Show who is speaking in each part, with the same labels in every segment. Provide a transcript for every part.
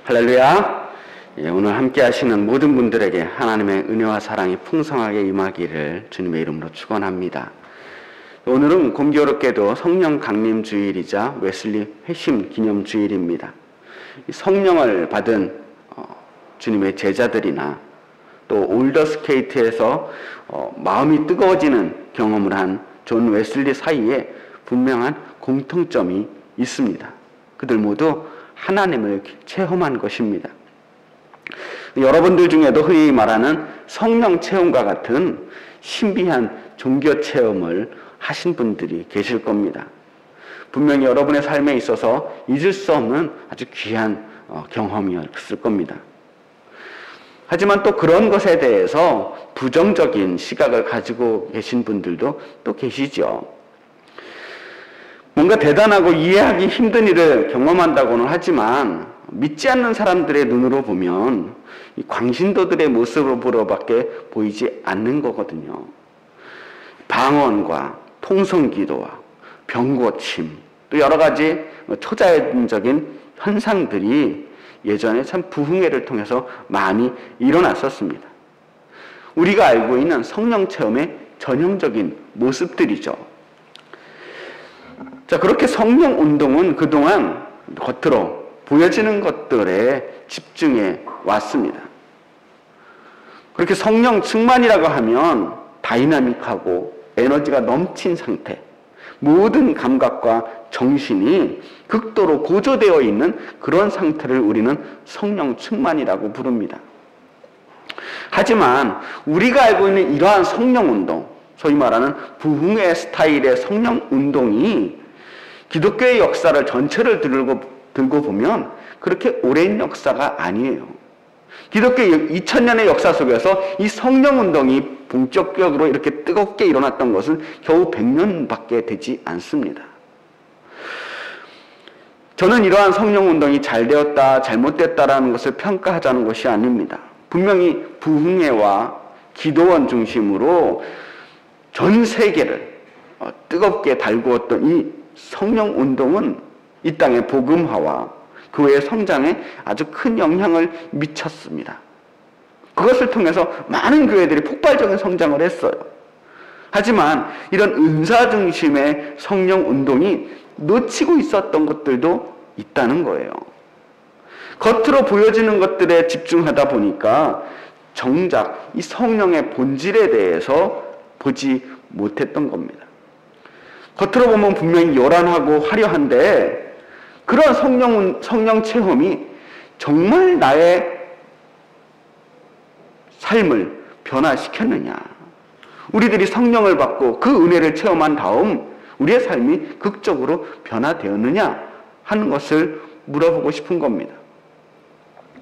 Speaker 1: 할렐루야. 오늘 함께 하시는 모든 분들에게 하나님의 은혜와 사랑이 풍성하게 임하기를 주님의 이름으로 축원합니다. 오늘은 공교롭게도 성령 강림 주일이자 웨슬리 회심 기념 주일입니다. 성령을 받은 주님의 제자들이나 또 올더스케이트에서 마음이 뜨거워지는 경험을 한 존 웨슬리 사이에 분명한 공통점이 있습니다. 그들 모두 하나님을 체험한 것입니다. 여러분들 중에도 흔히 말하는 성령 체험과 같은 신비한 종교 체험을 하신 분들이 계실 겁니다. 분명히 여러분의 삶에 있어서 잊을 수 없는 아주 귀한 경험이었을 겁니다. 하지만 또 그런 것에 대해서 부정적인 시각을 가지고 계신 분들도 또 계시죠. 뭔가 대단하고 이해하기 힘든 일을 경험한다고는 하지만 믿지 않는 사람들의 눈으로 보면 이 광신도들의 모습으로밖에 보이지 않는 거거든요. 방언과 통성기도와 병고침, 또 여러 가지 초자연적인 현상들이 예전에 참 부흥회를 통해서 많이 일어났었습니다. 우리가 알고 있는 성령 체험의 전형적인 모습들이죠. 자, 그렇게 성령 운동은 그동안 겉으로 보여지는 것들에 집중해 왔습니다. 그렇게 성령 충만이라고 하면 다이나믹하고 에너지가 넘친 상태, 모든 감각과 정신이 극도로 고조되어 있는 그런 상태를 우리는 성령 충만이라고 부릅니다. 하지만 우리가 알고 있는 이러한 성령 운동, 소위 말하는 부흥회 스타일의 성령 운동이 기독교의 역사를 전체를 들고 보면 그렇게 오랜 역사가 아니에요. 기독교 2000년의 역사 속에서 이 성령 운동이 본격적으로 이렇게 뜨겁게 일어났던 것은 겨우 100년밖에 되지 않습니다. 저는 이러한 성령 운동이 잘 되었다, 잘못됐다라는 것을 평가하자는 것이 아닙니다. 분명히 부흥회와 기도원 중심으로 전 세계를 뜨겁게 달구었던 이 성령 운동은 이 땅의 복음화와 교회의 성장에 아주 큰 영향을 미쳤습니다. 그것을 통해서 많은 교회들이 폭발적인 성장을 했어요. 하지만 이런 은사 중심의 성령 운동이 놓치고 있었던 것들도 있다는 거예요. 겉으로 보여지는 것들에 집중하다 보니까 정작 이 성령의 본질에 대해서 보지 못했던 겁니다. 겉으로 보면 분명히 요란하고 화려한데 그런 성령 체험이 정말 나의 삶을 변화시켰느냐? 우리들이 성령을 받고 그 은혜를 체험한 다음 우리의 삶이 극적으로 변화되었느냐 하는 것을 물어보고 싶은 겁니다.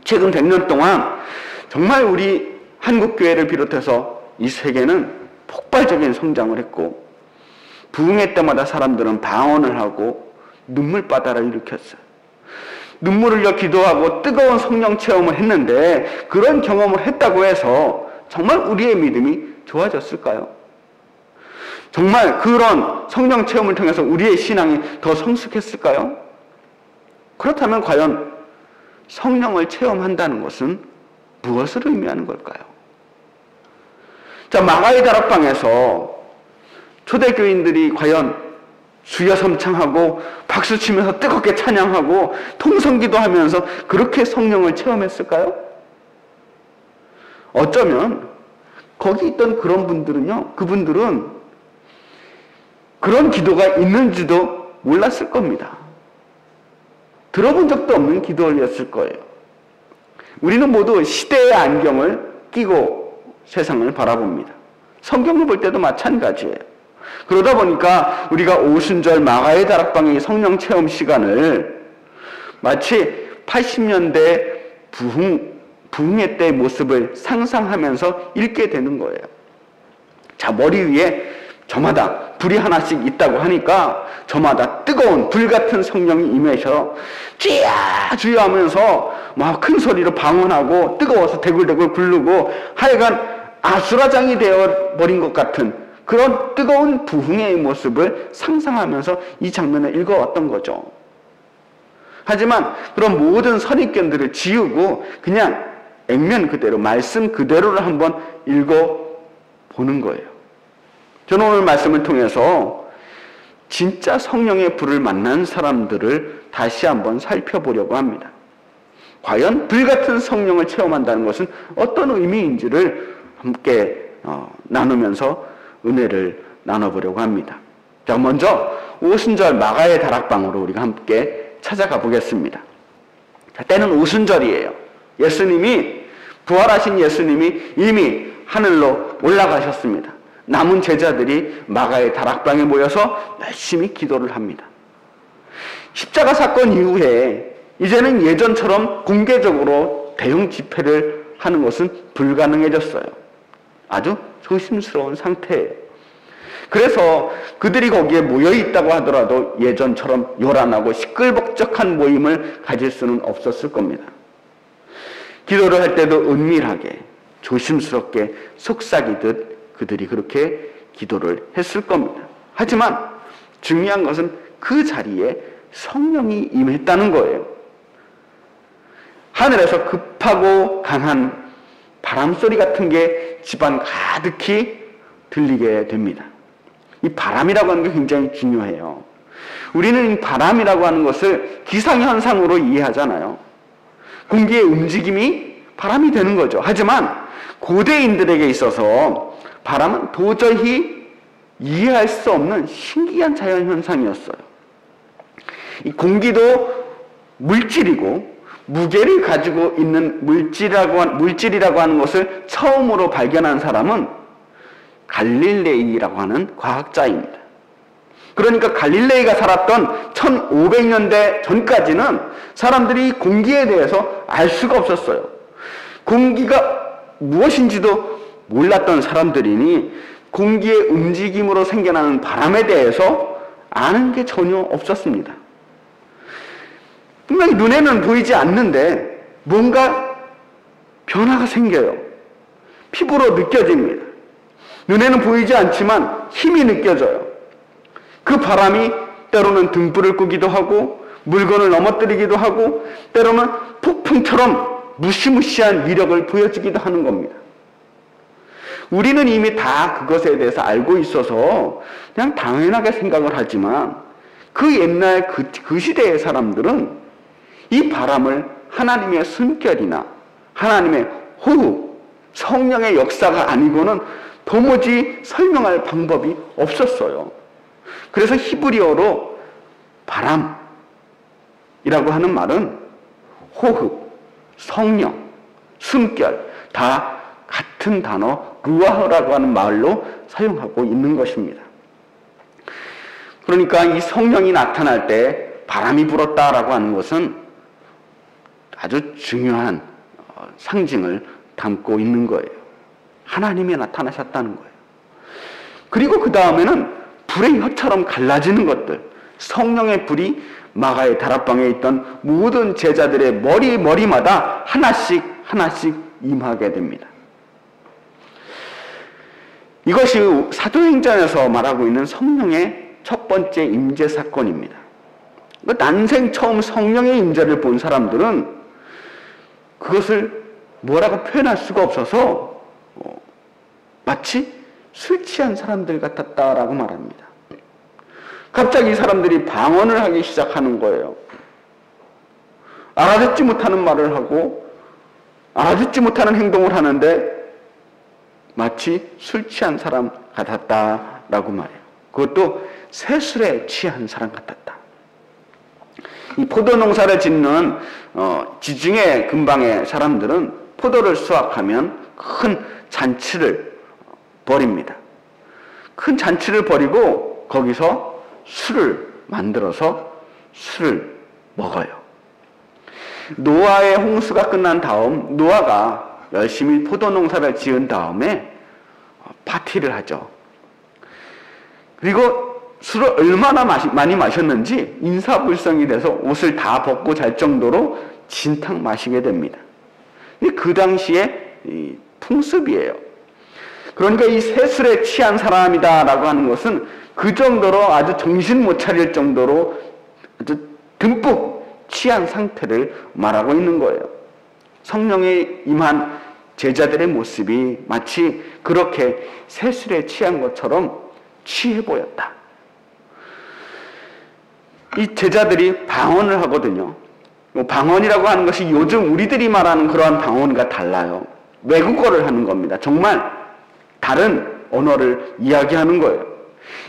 Speaker 1: 최근 100년 동안 정말 우리 한국교회를 비롯해서 이 세계는 폭발적인 성장을 했고 부흥회 때마다 사람들은 방언을 하고 눈물바다를 일으켰어요. 눈물을 흘려 기도하고 뜨거운 성령 체험을 했는데 그런 경험을 했다고 해서 정말 우리의 믿음이 좋아졌을까요? 정말 그런 성령 체험을 통해서 우리의 신앙이 더 성숙했을까요? 그렇다면 과연 성령을 체험한다는 것은 무엇을 의미하는 걸까요? 자, 마가의 다락방에서 초대교인들이 과연 주여 섬창하고 박수치면서 뜨겁게 찬양하고 통성기도 하면서 그렇게 성령을 체험했을까요? 어쩌면 거기 있던 그런 분들은요, 그분들은 그런 기도가 있는지도 몰랐을 겁니다. 들어본 적도 없는 기도였을 거예요. 우리는 모두 시대의 안경을 끼고 세상을 바라봅니다. 성경을 볼 때도 마찬가지예요. 그러다 보니까 우리가 오순절 마가의 다락방의 성령 체험 시간을 마치 80년대 부흥회 때의 모습을 상상하면서 읽게 되는 거예요. 자, 머리 위에 저마다 불이 하나씩 있다고 하니까 저마다 뜨거운 불같은 성령이 임해서 주야 주야 하면서 막 큰 소리로 방언하고 뜨거워서 대굴대굴 굴르고 하여간 아수라장이 되어버린 것 같은 그런 뜨거운 부흥회의 모습을 상상하면서 이 장면을 읽어왔던 거죠. 하지만 그런 모든 선입견들을 지우고 그냥 액면 그대로, 말씀 그대로를 한번 읽어보는 거예요. 저는 오늘 말씀을 통해서 진짜 성령의 불을 만난 사람들을 다시 한번 살펴보려고 합니다. 과연 불같은 성령을 체험한다는 것은 어떤 의미인지를 함께 나누면서 은혜를 나눠보려고 합니다. 자, 먼저 오순절 마가의 다락방으로 우리가 함께 찾아가 보겠습니다. 자, 때는 오순절이에요. 예수님이, 부활하신 예수님이 이미 하늘로 올라가셨습니다. 남은 제자들이 마가의 다락방에 모여서 열심히 기도를 합니다. 십자가 사건 이후에 이제는 예전처럼 공개적으로 대형 집회를 하는 것은 불가능해졌어요. 아주 조심스러운 상태예요. 그래서 그들이 거기에 모여있다고 하더라도 예전처럼 요란하고 시끌벅적한 모임을 가질 수는 없었을 겁니다. 기도를 할 때도 은밀하게 조심스럽게 속삭이듯 그들이 그렇게 기도를 했을 겁니다. 하지만 중요한 것은 그 자리에 성령이 임했다는 거예요. 하늘에서 급하고 강한 바람소리 같은 게 집안 가득히 들리게 됩니다. 이 바람이라고 하는 게 굉장히 중요해요. 우리는 이 바람이라고 하는 것을 기상현상으로 이해하잖아요. 공기의 움직임이 바람이 되는 거죠. 하지만 고대인들에게 있어서 바람은 도저히 이해할 수 없는 신기한 자연현상이었어요. 이 공기도 물질이고 무게를 가지고 있는 물질이라고 하는 것을 처음으로 발견한 사람은 갈릴레이라고 하는 과학자입니다. 그러니까 갈릴레이가 살았던 1500년대 전까지는 사람들이 공기에 대해서 알 수가 없었어요. 공기가 무엇인지도 몰랐던 사람들이니 공기의 움직임으로 생겨나는 바람에 대해서 아는 게 전혀 없었습니다. 분명히 눈에는 보이지 않는데 뭔가 변화가 생겨요. 피부로 느껴집니다. 눈에는 보이지 않지만 힘이 느껴져요. 그 바람이 때로는 등불을 끄기도 하고 물건을 넘어뜨리기도 하고 때로는 폭풍처럼 무시무시한 위력을 보여주기도 하는 겁니다. 우리는 이미 다 그것에 대해서 알고 있어서 그냥 당연하게 생각을 하지만 그 옛날 그 시대의 사람들은 이 바람을 하나님의 숨결이나 하나님의 호흡, 성령의 역사가 아니고는 도무지 설명할 방법이 없었어요. 그래서 히브리어로 바람이라고 하는 말은 호흡, 성령, 숨결 다 같은 단어 루아흐라고 하는 말로 사용하고 있는 것입니다. 그러니까 이 성령이 나타날 때 바람이 불었다라고 하는 것은 아주 중요한 상징을 담고 있는 거예요. 하나님이 나타나셨다는 거예요. 그리고 그 다음에는 불의 혀처럼 갈라지는 것들, 성령의 불이 마가의 다락방에 있던 모든 제자들의 머리마다 하나씩 임하게 됩니다. 이것이 사도행전에서 말하고 있는 성령의 첫 번째 임재 사건입니다. 난생 처음 성령의 임재를 본 사람들은 그것을 뭐라고 표현할 수가 없어서 마치 술 취한 사람들 같았다라고 말합니다. 갑자기 이 사람들이 방언을 하기 시작하는 거예요. 알아듣지 못하는 말을 하고 알아듣지 못하는 행동을 하는데 마치 술 취한 사람 같았다라고 말해요. 그것도 새술에 취한 사람 같았다. 이 포도 농사를 짓는 지중해 근방의 사람들은 포도를 수확하면 큰 잔치를 벌입니다. 큰 잔치를 벌이고 거기서 술을 만들어서 술을 먹어요. 노아의 홍수가 끝난 다음 노아가 열심히 포도 농사를 지은 다음에 파티를 하죠. 그리고 술을 얼마나 많이 마셨는지 인사불성이 돼서 옷을 다 벗고 잘 정도로 진탕 마시게 됩니다. 그 당시에 풍습이에요. 그러니까 이 새술에 취한 사람이다라고 하는 것은 그 정도로 아주 정신 못 차릴 정도로 아주 듬뿍 취한 상태를 말하고 있는 거예요. 성령에 임한 제자들의 모습이 마치 그렇게 새술에 취한 것처럼 취해 보였다. 이 제자들이 방언을 하거든요. 방언이라고 하는 것이 요즘 우리들이 말하는 그러한 방언과 달라요. 외국어를 하는 겁니다. 정말 다른 언어를 이야기하는 거예요.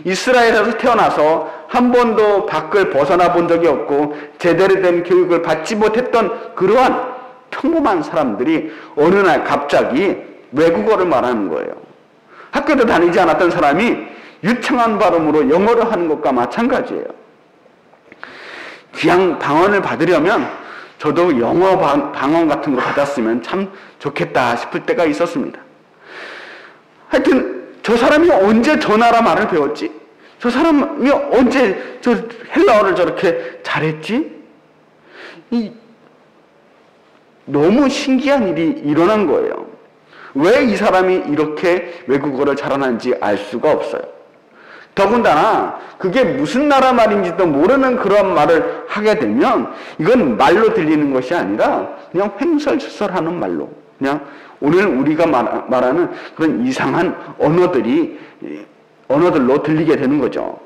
Speaker 1: 이스라엘에서 태어나서 한 번도 밖을 벗어나 본 적이 없고 제대로 된 교육을 받지 못했던 그러한 평범한 사람들이 어느 날 갑자기 외국어를 말하는 거예요. 학교도 다니지 않았던 사람이 유창한 발음으로 영어를 하는 것과 마찬가지예요. 그냥 방언을 받으려면 저도 영어 방언 같은 거 받았으면 참 좋겠다 싶을 때가 있었습니다. 하여튼 저 사람이 언제 저 나라 말을 배웠지? 저 사람이 언제 저 헬라어를 저렇게 잘했지? 너무 신기한 일이 일어난 거예요. 왜 이 사람이 이렇게 외국어를 잘하는지 알 수가 없어요. 더군다나 그게 무슨 나라 말인지도 모르는 그런 말을 하게 되면 이건 말로 들리는 것이 아니라 그냥 횡설수설하는 말로, 그냥 오늘 우리가 말하는 그런 이상한 언어들로 들리게 되는 거죠.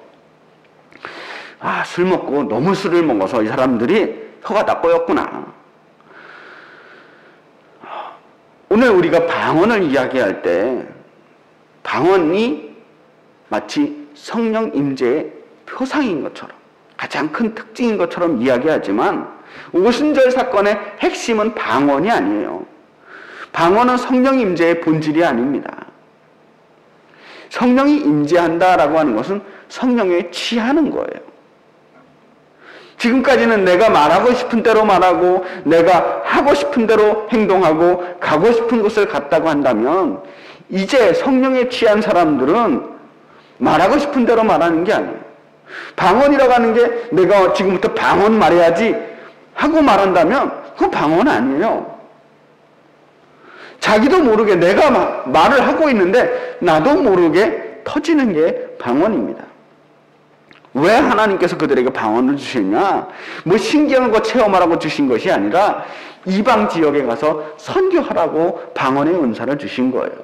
Speaker 1: 술 먹고 너무 술을 먹어서 이 사람들이 혀가 다 꼬였구나. 오늘 우리가 방언을 이야기할 때 방언이 마치 성령 임재의 표상인 것처럼, 가장 큰 특징인 것처럼 이야기하지만 오순절 사건의 핵심은 방언이 아니에요. 방언은 성령 임재의 본질이 아닙니다. 성령이 임재한다라고 하는 것은 성령에 취하는 거예요. 지금까지는 내가 말하고 싶은 대로 말하고 내가 하고 싶은 대로 행동하고 가고 싶은 곳을 갔다고 한다면 이제 성령에 취한 사람들은 말하고 싶은 대로 말하는 게 아니에요. 방언이라고 하는 게 내가 지금부터 방언 말해야지 하고 말한다면 그건 방언 아니에요. 자기도 모르게 내가 말을 하고 있는데 나도 모르게 터지는 게 방언입니다. 왜 하나님께서 그들에게 방언을 주시냐? 뭐 신기한 거 체험하라고 주신 것이 아니라 이방 지역에 가서 선교하라고 방언의 은사를 주신 거예요.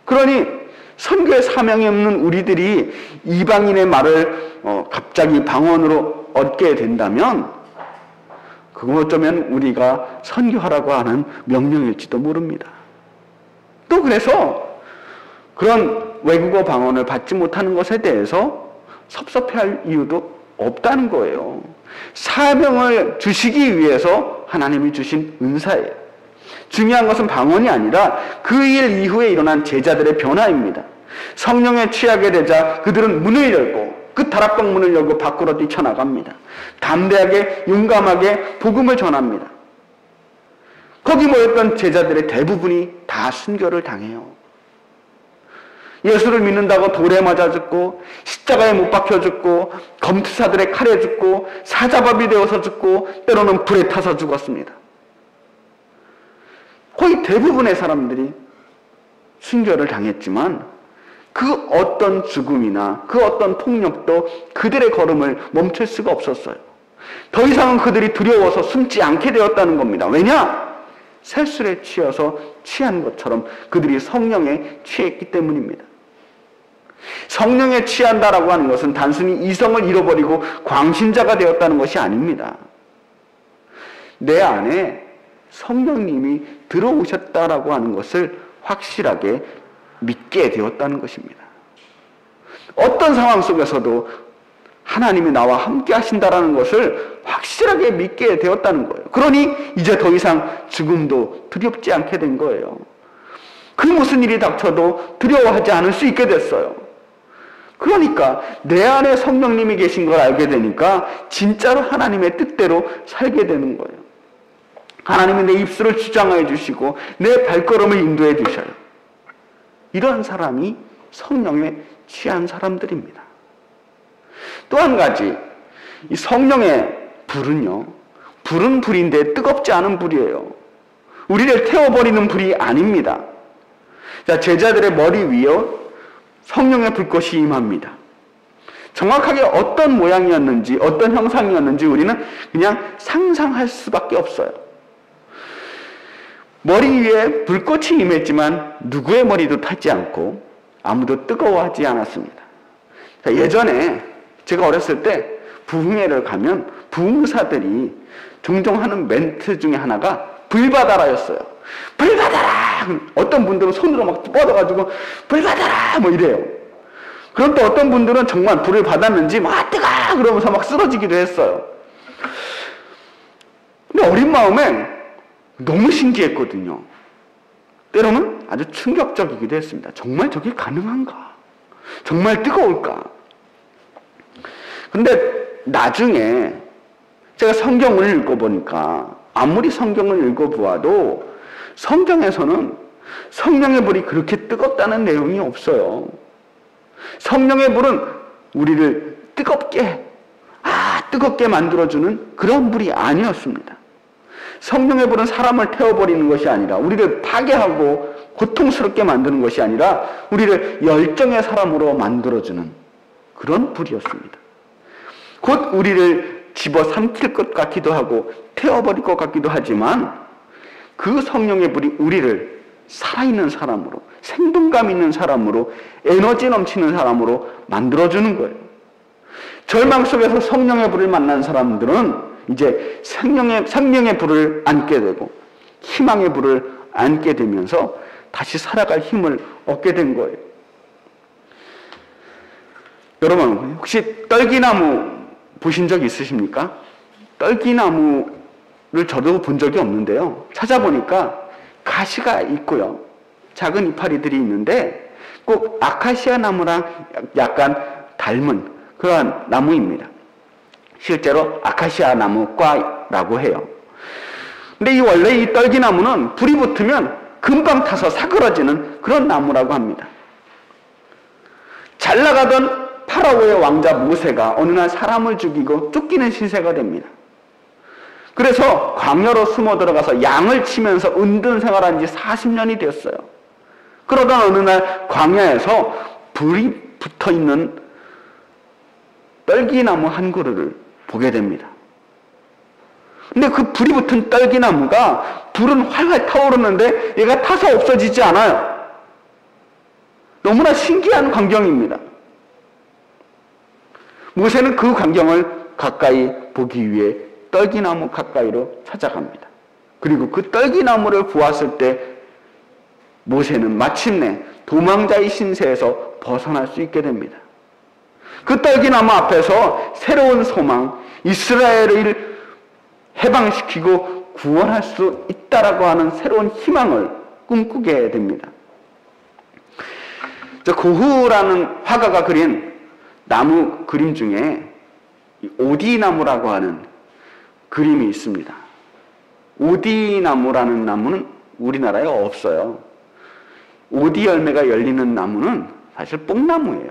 Speaker 1: 그러니 선교의 사명이 없는 우리들이 이방인의 말을 갑자기 방언으로 얻게 된다면 그거 어쩌면 우리가 선교하라고 하는 명령일지도 모릅니다. 또 그래서 그런 외국어 방언을 받지 못하는 것에 대해서 섭섭해할 이유도 없다는 거예요. 사명을 주시기 위해서 하나님이 주신 은사예요. 중요한 것은 방언이 아니라 그 일 이후에 일어난 제자들의 변화입니다. 성령에 취하게 되자 그들은 문을 열고 그 다락방 문을 열고 밖으로 뛰쳐나갑니다. 담대하게 용감하게 복음을 전합니다. 거기 모였던 제자들의 대부분이 다 순교를 당해요. 예수를 믿는다고 돌에 맞아 죽고 십자가에 못 박혀 죽고 검투사들의 칼에 죽고 사자밥이 되어서 죽고 때로는 불에 타서 죽었습니다. 거의 대부분의 사람들이 순교를 당했지만 그 어떤 죽음이나 그 어떤 폭력도 그들의 걸음을 멈출 수가 없었어요. 더 이상은 그들이 두려워서 숨지 않게 되었다는 겁니다. 왜냐? 새술에 취해서 취한 것처럼 그들이 성령에 취했기 때문입니다. 성령에 취한다라고 하는 것은 단순히 이성을 잃어버리고 광신자가 되었다는 것이 아닙니다. 내 안에 성령님이 들어오셨다라고 하는 것을 확실하게 믿게 되었다는 것입니다. 어떤 상황 속에서도 하나님이 나와 함께 하신다라는 것을 확실하게 믿게 되었다는 거예요. 그러니 이제 더 이상 죽음도 두렵지 않게 된 거예요. 그 무슨 일이 닥쳐도 두려워하지 않을 수 있게 됐어요. 그러니까 내 안에 성령님이 계신 걸 알게 되니까 진짜로 하나님의 뜻대로 살게 되는 거예요. 하나님이 내 입술을 주장해 주시고 내 발걸음을 인도해 주셔요. 이런 사람이 성령에 취한 사람들입니다. 또 한 가지, 이 성령의 불은요, 불은 불인데 뜨겁지 않은 불이에요. 우리를 태워버리는 불이 아닙니다. 자, 제자들의 머리 위에 성령의 불꽃이 임합니다. 정확하게 어떤 모양이었는지, 어떤 형상이었는지 우리는 그냥 상상할 수밖에 없어요. 머리 위에 불꽃이 임했지만 누구의 머리도 타지 않고 아무도 뜨거워하지 않았습니다. 예전에 제가 어렸을 때 부흥회를 가면 부흥사들이 종종 하는 멘트 중에 하나가 불받아라였어요. 불받아라! 어떤 분들은 손으로 막 뻗어가지고 불받아라! 뭐 이래요. 그럼 또 어떤 분들은 정말 불을 받았는지 막 뜨가! 그러면서 막 쓰러지기도 했어요. 근데 어린 마음에 너무 신기했거든요. 때로는 아주 충격적이기도 했습니다. 정말 저게 가능한가? 정말 뜨거울까? 근데 나중에 제가 성경을 읽어보니까 아무리 성경을 읽어보아도 성경에서는 성령의 불이 그렇게 뜨겁다는 내용이 없어요. 성령의 불은 우리를 뜨겁게 만들어주는 그런 불이 아니었습니다. 성령의 불은 사람을 태워버리는 것이 아니라 우리를 파괴하고 고통스럽게 만드는 것이 아니라 우리를 열정의 사람으로 만들어주는 그런 불이었습니다. 곧 우리를 집어삼킬 것 같기도 하고 태워버릴 것 같기도 하지만 그 성령의 불이 우리를 살아있는 사람으로, 생동감 있는 사람으로, 에너지 넘치는 사람으로 만들어주는 거예요. 절망 속에서 성령의 불을 만난 사람들은 이제 생명의 불을 안게 되고 희망의 불을 안게 되면서 다시 살아갈 힘을 얻게 된 거예요. 여러분, 혹시 떨기나무 보신 적 있으십니까? 떨기나무를 저도 본 적이 없는데요. 찾아보니까 가시가 있고요. 작은 이파리들이 있는데 꼭 아카시아 나무랑 약간 닮은 그런 나무입니다. 실제로 아카시아 나무과라고 해요. 근데 원래 이 떨기나무는 불이 붙으면 금방 타서 사그러지는 그런 나무라고 합니다. 잘 나가던 파라오의 왕자 모세가 어느 날 사람을 죽이고 쫓기는 신세가 됩니다. 그래서 광야로 숨어 들어가서 양을 치면서 은둔 생활한 지 40년이 되었어요. 그러던 어느 날 광야에서 불이 붙어있는 떨기나무 한 그루를 보게 됩니다. 근데 그 불이 붙은 떨기나무가 불은 활활 타오르는데 얘가 타서 없어지지 않아요. 너무나 신기한 광경입니다. 모세는 그 광경을 가까이 보기 위해 떨기나무 가까이로 찾아갑니다. 그리고 그 떨기나무를 보았을 때 모세는 마침내 도망자의 신세에서 벗어날 수 있게 됩니다. 그 떨기나무 앞에서 새로운 소망, 이스라엘을 해방시키고 구원할 수 있다라고 하는 새로운 희망을 꿈꾸게 됩니다. 고흐라는 화가가 그린 나무 그림 중에 오디나무라고 하는 그림이 있습니다. 오디나무라는 나무는 우리나라에 없어요. 오디 열매가 열리는 나무는 사실 뽕나무예요.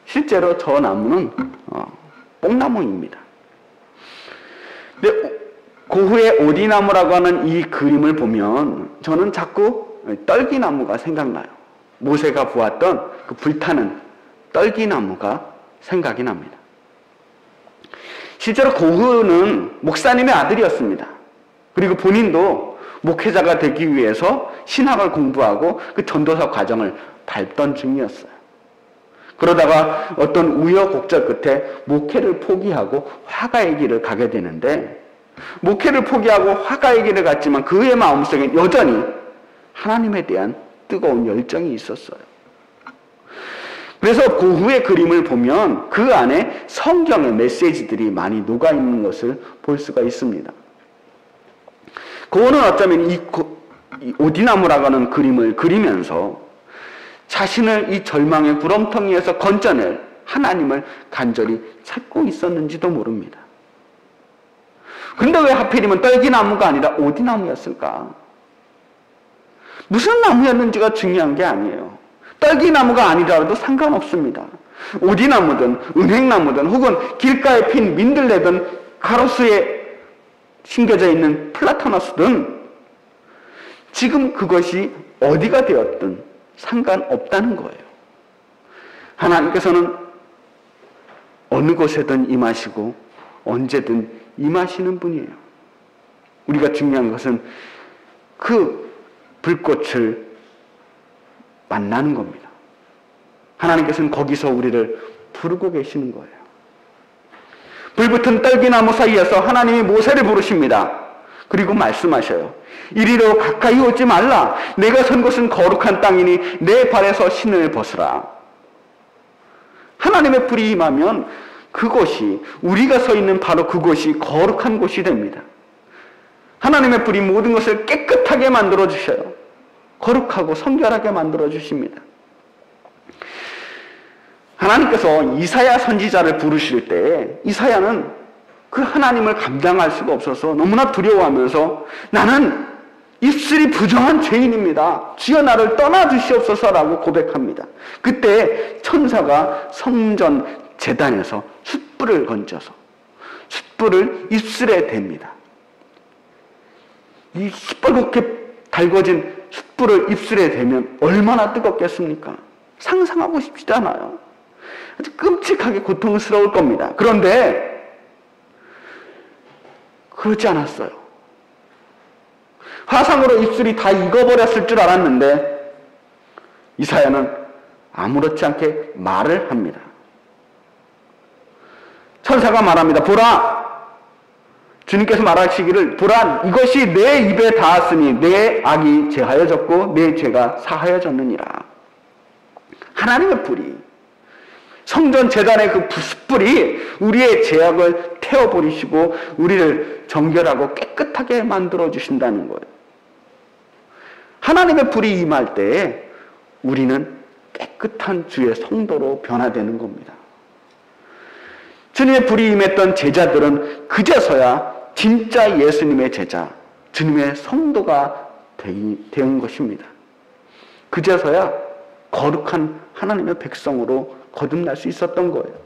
Speaker 1: 실제로 저 나무는 뽕나무입니다. 근데 고흐의 오디나무라고 하는 이 그림을 보면 저는 자꾸 떨기나무가 생각나요. 모세가 보았던 그 불타는 떨기나무가 생각이 납니다. 실제로 고흐는 목사님의 아들이었습니다. 그리고 본인도 목회자가 되기 위해서 신학을 공부하고 그 전도사 과정을 밟던 중이었어요. 그러다가 어떤 우여곡절 끝에 목회를 포기하고 화가의 길을 가게 되는데, 목회를 포기하고 화가의 길을 갔지만 그의 마음속에 여전히 하나님에 대한 뜨거운 열정이 있었어요. 그래서 고흐의 그림을 보면 그 안에 성경의 메시지들이 많이 녹아있는 것을 볼 수가 있습니다. 고흐는 어쩌면 이 오디나무라고 하는 그림을 그리면서 자신을 이 절망의 구렁텅이에서 건져낼 하나님을 간절히 찾고 있었는지도 모릅니다. 그런데 왜 하필이면 떨기나무가 아니라 오디나무였을까? 무슨 나무였는지가 중요한 게 아니에요. 떨기나무가 아니더라도 상관없습니다. 오디나무든 은행나무든 혹은 길가에 핀 민들레든 가로수에 심겨져 있는 플라타너스든 지금 그것이 어디가 되었든 상관없다는 거예요. 하나님께서는 어느 곳에든 임하시고 언제든 임하시는 분이에요. 우리가 중요한 것은 그 불꽃을 만나는 겁니다. 하나님께서는 거기서 우리를 부르고 계시는 거예요. 불붙은 떨기나무 사이에서 하나님이 모세를 부르십니다. 그리고 말씀하셔요. 이리로 가까이 오지 말라. 내가 선 곳은 거룩한 땅이니 내 발에서 신을 벗으라. 하나님의 불이 임하면 그곳이, 우리가 서 있는 바로 그곳이 거룩한 곳이 됩니다. 하나님의 불이 모든 것을 깨끗하게 만들어 주셔요. 거룩하고 성결하게 만들어 주십니다. 하나님께서 이사야 선지자를 부르실 때 이사야는 그 하나님을 감당할 수가 없어서 너무나 두려워하면서 나는 입술이 부정한 죄인입니다. 주여 나를 떠나주시옵소서라고 고백합니다. 그때 천사가 성전 제단에서 숯불을 건져서 숯불을 입술에 댑니다. 이 시뻘겋게 달궈진 숯불을 입술에 대면 얼마나 뜨겁겠습니까? 상상하고 싶지도 않아요. 아주 끔찍하게 고통스러울 겁니다. 그런데 그렇지 않았어요. 화상으로 입술이 다 익어버렸을 줄 알았는데 이사야는 아무렇지 않게 말을 합니다. 천사가 말합니다. 보라! 주님께서 말하시기를 보라, 이것이 내 입에 닿았으니 내 악이 제하여졌고 내 죄가 사하여졌느니라. 하나님의 불이, 성전 제단의 그 숯불이 우리의 죄악을 태워버리시고 우리를 정결하고 깨끗하게 만들어 주신다는 거예요. 하나님의 불이 임할 때에 우리는 깨끗한 주의 성도로 변화되는 겁니다. 주님의 불이 임했던 제자들은 그제서야 진짜 예수님의 제자, 주님의 성도가 된 것입니다. 그제서야 거룩한 하나님의 백성으로 거듭날 수 있었던 거예요.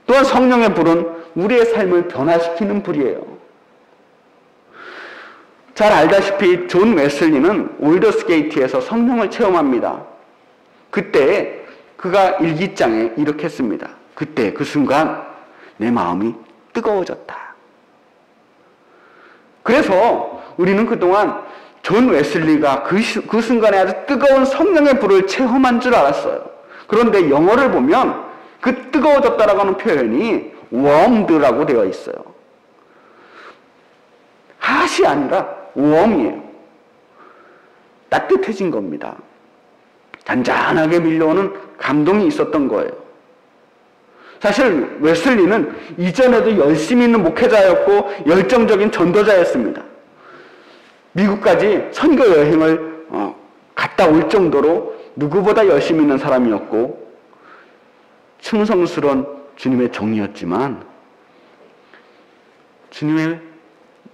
Speaker 1: 또한 성령의 불은 우리의 삶을 변화시키는 불이에요. 잘 알다시피 존 웨슬리는 올더스게이트에서 성령을 체험합니다. 그때 그가 일기장에 이렇게 씁니다. 그때 그 순간 내 마음이 뜨거워졌다. 그래서 우리는 그동안 존 웨슬리가 그 순간에 아주 뜨거운 성령의 불을 체험한 줄 알았어요. 그런데 영어를 보면 그 뜨거워졌다라고 하는 표현이 warmed라고 되어 있어요. 핫이 아니라 warm이에요. 따뜻해진 겁니다. 잔잔하게 밀려오는 감동이 있었던 거예요. 사실 웨슬리는 이전에도 열심히 있는 목회자였고 열정적인 전도자였습니다. 미국까지 선교 여행을 갔다 올 정도로 누구보다 열심히 있는 사람이었고 충성스러운 주님의 종이었지만 주님의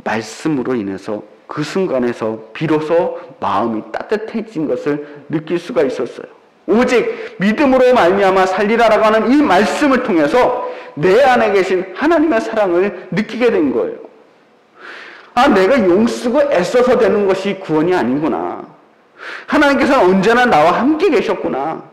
Speaker 1: 말씀으로 인해서 그 순간에서 비로소 마음이 따뜻해진 것을 느낄 수가 있었어요. 오직 믿음으로 말미암아 살리라라고 하는 이 말씀을 통해서 내 안에 계신 하나님의 사랑을 느끼게 된 거예요. 아, 내가 용쓰고 애써서 되는 것이 구원이 아니구나. 하나님께서는 언제나 나와 함께 계셨구나.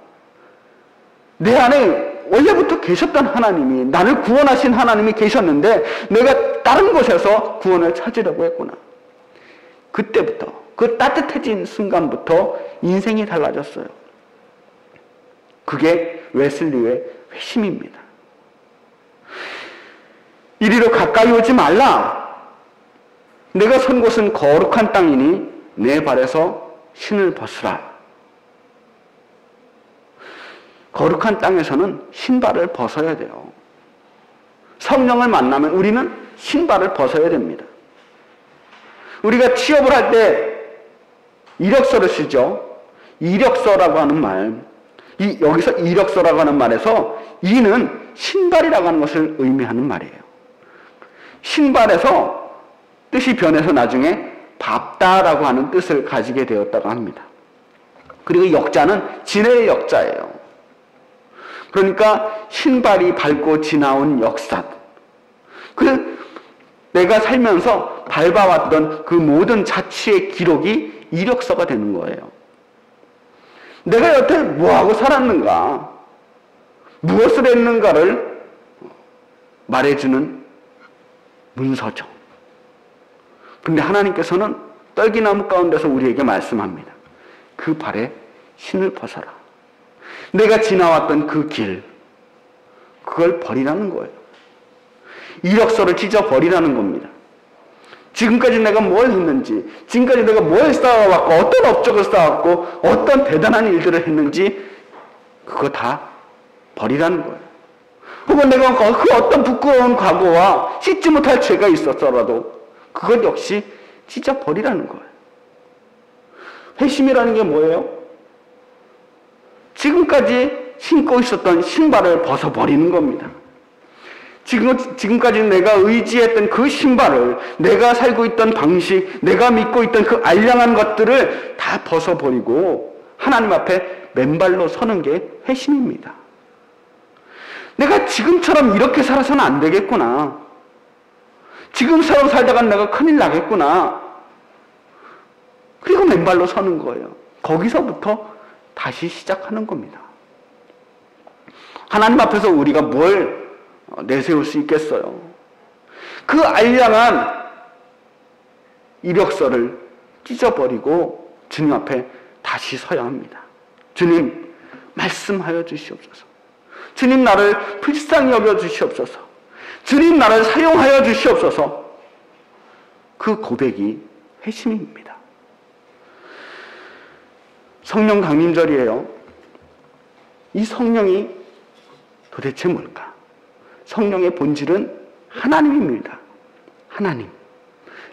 Speaker 1: 내 안에 원래부터 계셨던 하나님이, 나를 구원하신 하나님이 계셨는데 내가 다른 곳에서 구원을 찾으려고 했구나. 그때부터, 그 따뜻해진 순간부터 인생이 달라졌어요. 그게 웨슬리의 회심입니다. 이리로 가까이 오지 말라. 내가 선 곳은 거룩한 땅이니 내 발에서 신을 벗으라. 거룩한 땅에서는 신발을 벗어야 돼요. 성령을 만나면 우리는 신발을 벗어야 됩니다. 우리가 취업을 할 때 이력서를 쓰죠. 이력서라고 하는 말, 여기서 이력서라고 하는 말에서 이는 신발이라고 하는 것을 의미하는 말이에요. 신발에서 뜻이 변해서 나중에 밟다라고 하는 뜻을 가지게 되었다고 합니다. 그리고 역자는 지내의 역자예요. 그러니까 신발이 밟고 지나온 역사. 내가 살면서 밟아왔던 그 모든 자취의 기록이 이력서가 되는 거예요. 내가 여태 뭐하고 살았는가? 무엇을 했는가를 말해주는 문서죠. 그런데 하나님께서는 떨기나무 가운데서 우리에게 말씀합니다. 그 발에 신을 벗어라. 내가 지나왔던 그 길, 그걸 버리라는 거예요. 이력서를 찢어 버리라는 겁니다. 지금까지 내가 뭘 했는지, 지금까지 내가 뭘 쌓아왔고, 어떤 업적을 쌓았고, 어떤 대단한 일들을 했는지 그거 다 버리라는 거예요. 혹은 내가 그 어떤 부끄러운 과거와 씻지 못할 죄가 있었더라도 그것 역시 찢어 버리라는 거예요. 회심이라는 게 뭐예요? 지금까지 신고 있었던 신발을 벗어버리는 겁니다. 지금까지 내가 의지했던 그 신발을, 내가 살고 있던 방식, 내가 믿고 있던 그 알량한 것들을 다 벗어버리고 하나님 앞에 맨발로 서는 게 회심입니다. 내가 지금처럼 이렇게 살아서는 안 되겠구나. 지금처럼 살다가 내가 큰일 나겠구나. 그리고 맨발로 서는 거예요. 거기서부터 다시 시작하는 겁니다. 하나님 앞에서 우리가 뭘 내세울 수 있겠어요? 그 알량한 이력서를 찢어버리고 주님 앞에 다시 서야 합니다. 주님, 말씀하여 주시옵소서. 주님, 나를 불쌍히 여겨 주시옵소서. 주님, 나를 사용하여 주시옵소서. 그 고백이 회심입니다. 성령 강림절이에요. 이 성령이 도대체 뭘까? 성령의 본질은 하나님입니다. 하나님.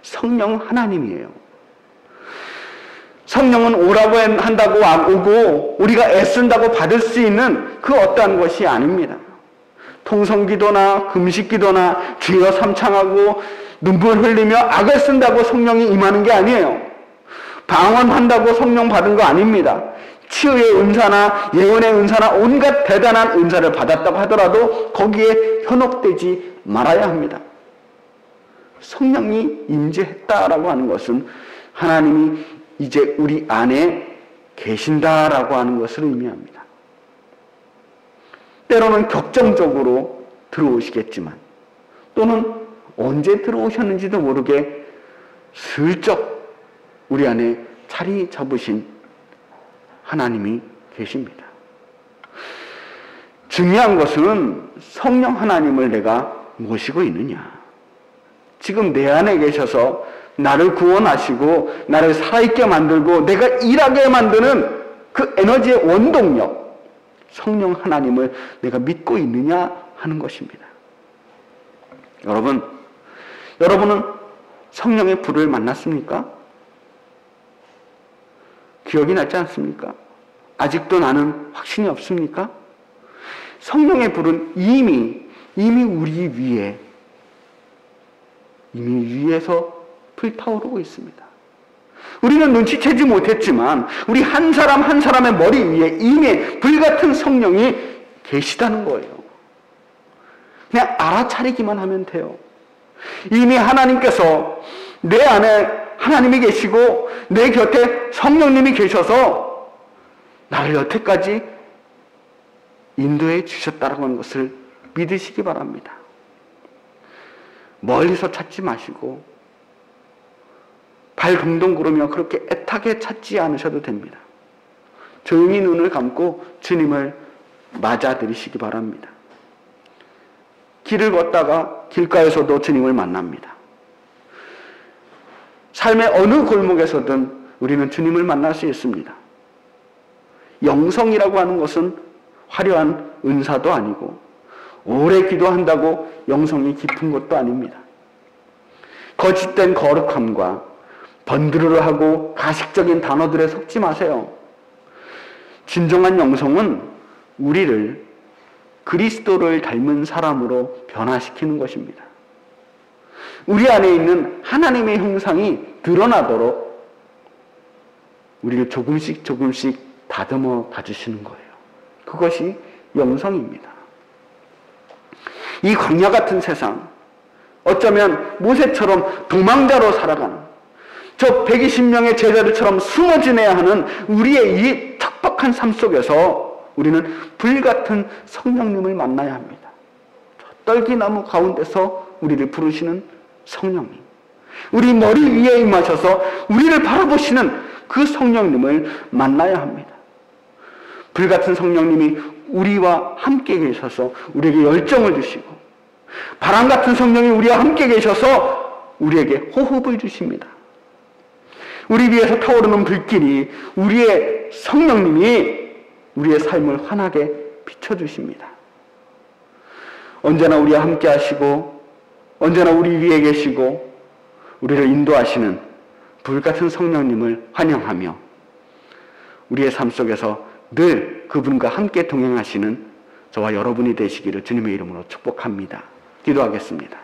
Speaker 1: 성령 하나님이에요. 성령은 오라고 한다고 오고 우리가 애쓴다고 받을 수 있는 그 어떠한 것이 아닙니다. 통성기도나 금식기도나 주여 삼창하고 눈물 흘리며 악을 쓴다고 성령이 임하는 게 아니에요. 방언한다고 성령 받은 거 아닙니다. 치유의 은사나 예언의 은사나 온갖 대단한 은사를 받았다고 하더라도 거기에 현혹되지 말아야 합니다. 성령이 임재했다라고 하는 것은 하나님이 이제 우리 안에 계신다라고 하는 것을 의미합니다. 때로는 격정적으로 들어오시겠지만 또는 언제 들어오셨는지도 모르게 슬쩍 우리 안에 자리 잡으신 하나님이 계십니다. 중요한 것은 성령 하나님을 내가 모시고 있느냐. 지금 내 안에 계셔서 나를 구원하시고 나를 살아있게 만들고 내가 일하게 만드는 그 에너지의 원동력, 성령 하나님을 내가 믿고 있느냐 하는 것입니다. 여러분은 성령의 불을 만났습니까? 기억이 나지 않습니까? 아직도 나는 확신이 없습니까? 성령의 불은 이미 우리 위에 위에서 불타오르고 있습니다. 우리는 눈치채지 못했지만 우리 한 사람 한 사람의 머리 위에 이미 불같은 성령이 계시다는 거예요. 그냥 알아차리기만 하면 돼요. 이미 하나님께서 내 안에 하나님이 계시고 내 곁에 성령님이 계셔서 나를 여태까지 인도해 주셨다라고 하는 것을 믿으시기 바랍니다. 멀리서 찾지 마시고 발 동동 구르며 그렇게 애타게 찾지 않으셔도 됩니다. 조용히 눈을 감고 주님을 맞아들이시기 바랍니다. 길을 걷다가 길가에서도 주님을 만납니다. 삶의 어느 골목에서든 우리는 주님을 만날 수 있습니다. 영성이라고 하는 것은 화려한 은사도 아니고 오래 기도한다고 영성이 깊은 것도 아닙니다. 거짓된 거룩함과 번드르르하고 가식적인 단어들에 속지 마세요. 진정한 영성은 우리를 그리스도를 닮은 사람으로 변화시키는 것입니다. 우리 안에 있는 하나님의 형상이 드러나도록 우리를 조금씩 다듬어 가주시는 거예요. 그것이 영성입니다. 이 광야 같은 세상, 어쩌면 모세처럼 도망자로 살아가는 저 120명의 제자들처럼 숨어 지내야 하는 우리의 이 척박한 삶 속에서 우리는 불같은 성령님을 만나야 합니다. 저 떨기나무 가운데서 우리를 부르시는 성령님, 우리 머리 위에 임하셔서 우리를 바라보시는 그 성령님을 만나야 합니다. 불같은 성령님이 우리와 함께 계셔서 우리에게 열정을 주시고, 바람 같은 성령이 우리와 함께 계셔서 우리에게 호흡을 주십니다. 우리 위에서 타오르는 불길이, 우리의 성령님이 우리의 삶을 환하게 비춰주십니다. 언제나 우리와 함께 하시고 언제나 우리 위에 계시고 우리를 인도하시는 불같은 성령님을 환영하며 우리의 삶 속에서 늘 그분과 함께 동행하시는 저와 여러분이 되시기를 주님의 이름으로 축복합니다. 기도하겠습니다.